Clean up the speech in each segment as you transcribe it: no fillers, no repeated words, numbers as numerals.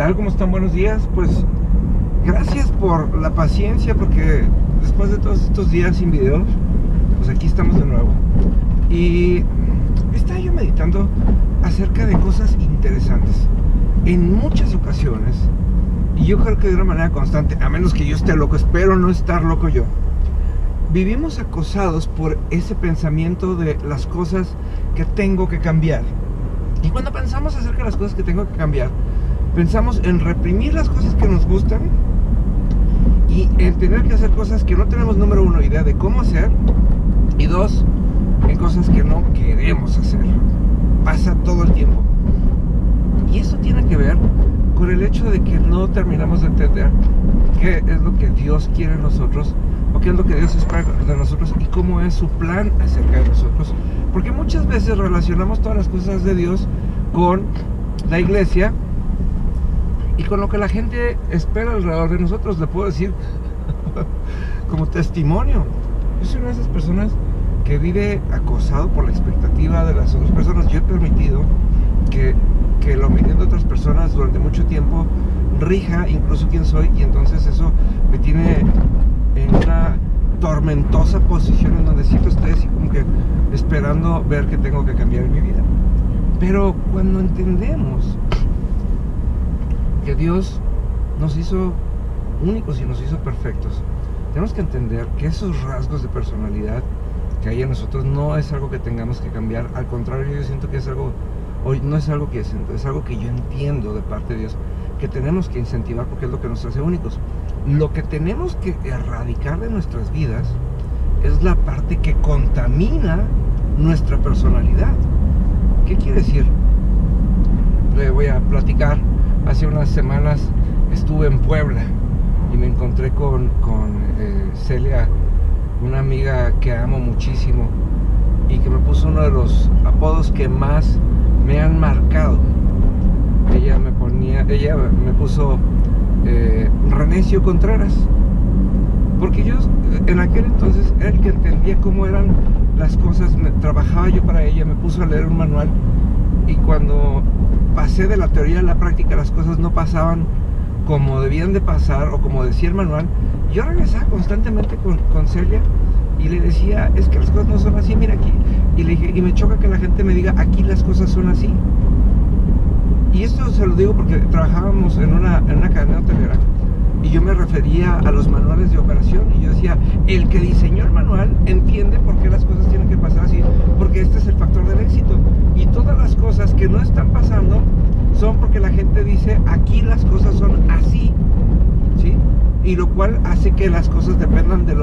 tal? ¿Cómo están? Buenos días. Pues gracias por la paciencia, porque después de todos estos días sin videos, pues aquí estamos de nuevo. Y estaba yo meditando acerca de cosas interesantes. En muchas ocasiones, y yo creo que de una manera constante, a menos que yo esté loco, espero no estar loco yo, vivimos acosados por ese pensamiento de las cosas que tengo que cambiar. Y cuando pensamos acerca de las cosas que tengo que cambiar, pensamos en reprimir las cosas que nos gustan y en tener que hacer cosas que no tenemos, número uno, idea de cómo hacer, y dos, en cosas que no queremos hacer. Pasa todo el tiempo. Y eso tiene que ver con el hecho de que no terminamos de entender qué es lo que Dios quiere de nosotros, o qué es lo que Dios espera de nosotros y cómo es su plan acerca de nosotros. Porque muchas veces relacionamos todas las cosas de Dios con la iglesia y con lo que la gente espera alrededor de nosotros. Le puedo decir como testimonio, yo soy una de esas personas que vive acosado por la expectativa de las otras personas. Yo he permitido que la opinión de otras personas durante mucho tiempo rija incluso quién soy, y entonces eso me tiene en una tormentosa posición en donde siempre estoy así como que esperando ver qué tengo que cambiar en mi vida. Pero cuando entendemos que Dios nos hizo únicos y nos hizo perfectos, tenemos que entender que esos rasgos de personalidad que hay en nosotros no es algo que tengamos que cambiar. Al contrario, yo siento que es algo, o no es algo que yo siento, es algo que yo entiendo de parte de Dios, que tenemos que incentivar porque es lo que nos hace únicos. Lo que tenemos que erradicar de nuestras vidas es la parte que contamina nuestra personalidad. ¿Qué quiere decir? Le voy a platicar. Hace unas semanas estuve en Puebla y me encontré con Celia, una amiga que amo muchísimo y que me puso uno de los apodos que más me han marcado. Ella me puso Renecio Contreras, porque yo en aquel entonces era el que entendía cómo eran las cosas. Trabajaba yo para ella, me puso a leer un manual, y cuando pasé de la teoría a la práctica, las cosas no pasaban como debían de pasar o como decía el manual. Yo regresaba constantemente con Celia y le decía, es que las cosas no son así, mira aquí. Y le dije, y me choca que la gente me diga, aquí las cosas son así. Y esto se lo digo porque trabajábamos en una cadena hotelera y yo me refería a los manuales de operación, y yo decía, el que diseñó el manual entiende por qué las cosas tienen que pasar así, porque este es el factor del éxito, y todas las cosas que no están pasando son porque la gente dice, aquí las cosas son así, ¿sí? Y lo cual hace que las cosas dependan de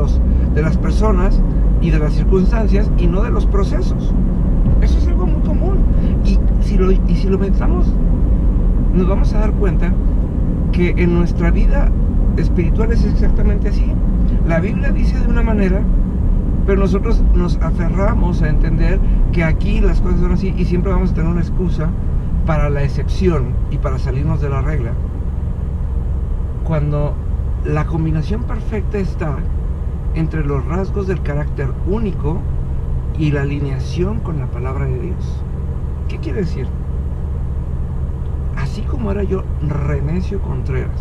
las personas y de las circunstancias y no de los procesos. Eso es algo muy común, y si lo pensamos, nos vamos a dar cuenta que en nuestra vida espiritual es exactamente así. La Biblia dice de una manera, pero nosotros nos aferramos a entender que aquí las cosas son así, y siempre vamos a tener una excusa para la excepción y para salirnos de la regla, cuando la combinación perfecta está entre los rasgos del carácter único y la alineación con la palabra de Dios. ¿Qué quiere decir? Así como era yo Renecio Contreras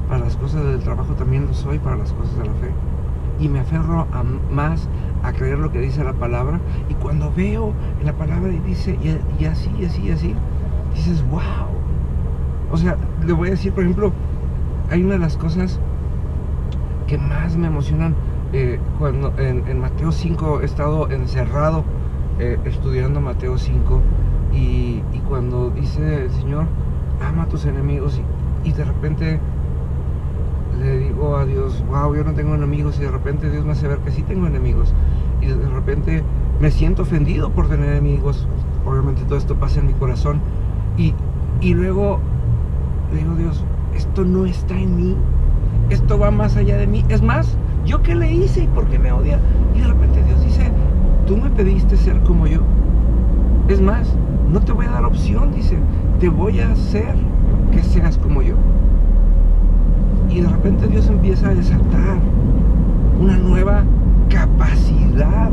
para las cosas del trabajo, también lo soy para las cosas de la fe, y me aferro más a creer lo que dice la palabra. Y cuando veo en la palabra y dice y así, dices, wow. O sea, le voy a decir, por ejemplo, hay una de las cosas que más me emocionan, cuando en Mateo 5 he estado encerrado estudiando Mateo 5, y cuando dice el Señor, ama a tus enemigos, y de repente le digo a Dios, wow, yo no tengo enemigos, y de repente Dios me hace ver que sí tengo enemigos, y de repente me siento ofendido por tener enemigos. Obviamente todo esto pasa en mi corazón, y luego le digo, Dios, esto no está en mí, esto va más allá de mí. Es más, ¿yo qué le hice y por qué me odia? Y de repente Dios dice, tú me pediste ser como yo. Es más, no te voy a dar opción, dice, te voy a hacer que seas como yo. Y de repente Dios empieza a desatar una nueva capacidad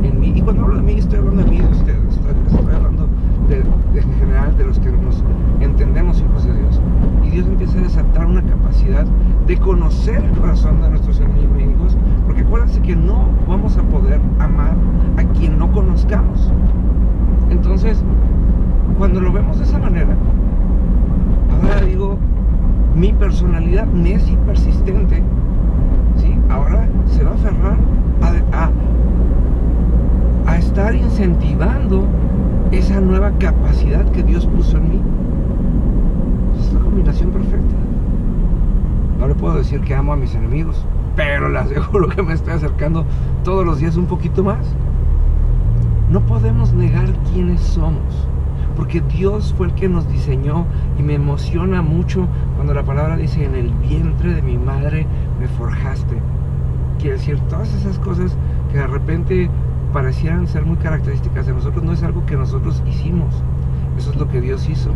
en mí. Y cuando hablo de mí, estoy hablando de mí, de ustedes, estoy hablando en general de los que nos entendemos hijos de Dios. conocer el corazón de nuestros enemigos, porque acuérdense que no vamos a poder amar a quien no conozcamos. Entonces, cuando lo vemos de esa manera, ahora digo, mi personalidad necia y persistente, ¿sí? Ahora se va a aferrar a estar incentivando esa nueva capacidad que Dios puso en mí. Es la combinación perfecta. No le puedo decir que amo a mis enemigos, pero le aseguro que me estoy acercando todos los días un poquito más. No podemos negar quiénes somos, porque Dios fue el que nos diseñó, y me emociona mucho cuando la palabra dice: en el vientre de mi madre me forjaste. Quiere decir, todas esas cosas que de repente parecieran ser muy características de nosotros, no es algo que nosotros hicimos, eso es lo que Dios hizo.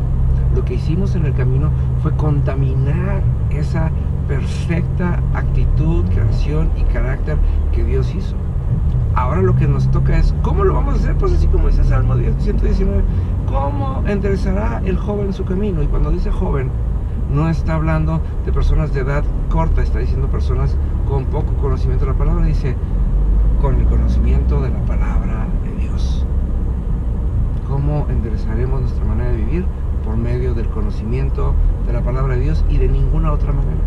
Lo que hicimos en el camino fue contaminar esa perfecta actitud, creación y carácter que Dios hizo. Ahora lo que nos toca es, ¿cómo lo vamos a hacer? Pues así como dice Salmo 119, ¿cómo enderezará el joven su camino? Y cuando dice joven, no está hablando de personas de edad corta, está diciendo personas con poco conocimiento de la palabra. Dice, con el conocimiento de la palabra de Dios. ¿Cómo enderezaremos nuestra manera de vivir? Por medio del conocimiento de la palabra de Dios y de ninguna otra manera.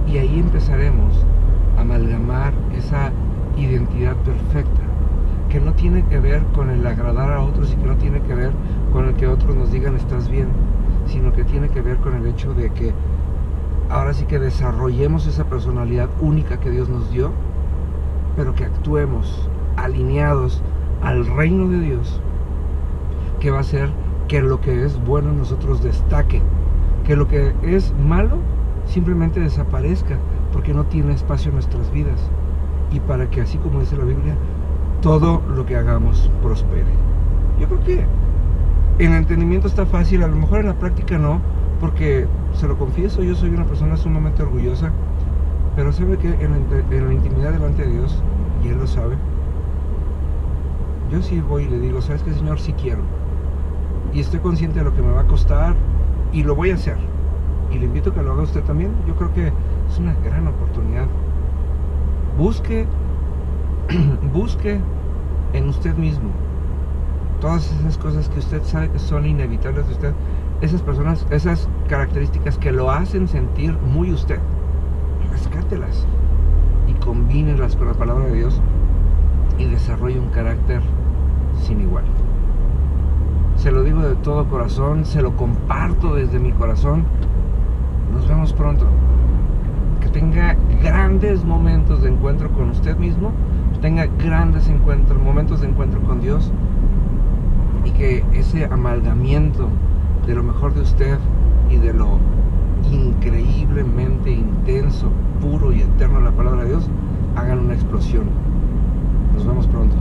Y ahí empezaremos a amalgamar esa identidad perfecta, que no tiene que ver con el agradar a otros y que no tiene que ver con el que otros nos digan estás bien, sino que tiene que ver con el hecho de que ahora sí que desarrollemos esa personalidad única que Dios nos dio, pero que actuemos alineados al reino de Dios, que va a hacer que lo que es bueno en nosotros destaque, que lo que es malo simplemente desaparezca, porque no tiene espacio en nuestras vidas, y para que, así como dice la Biblia, todo lo que hagamos prospere. Yo creo que en el entendimiento está fácil, a lo mejor en la práctica no, porque se lo confieso, yo soy una persona sumamente orgullosa, pero sabe que en la intimidad delante de Dios, y Él lo sabe, yo sí voy y le digo, ¿sabes qué, Señor? Sí quiero, y estoy consciente de lo que me va a costar, y lo voy a hacer, y le invito a que lo haga usted también. Yo creo que es una gran oportunidad. Busque en usted mismo todas esas cosas que usted sabe que son inevitables de usted, esas personas, esas características que lo hacen sentir muy usted. Rescátelas y combínelas con la palabra de Dios y desarrolle un carácter sin igual. Se lo digo de todo corazón, se lo comparto desde mi corazón. Nos vemos pronto. Que tenga grandes momentos de encuentro con usted mismo, tenga grandes momentos de encuentro con Dios, y que ese amalgamiento de lo mejor de usted y de lo increíblemente intenso, puro y eterno de la palabra de Dios hagan una explosión. Nos vemos pronto.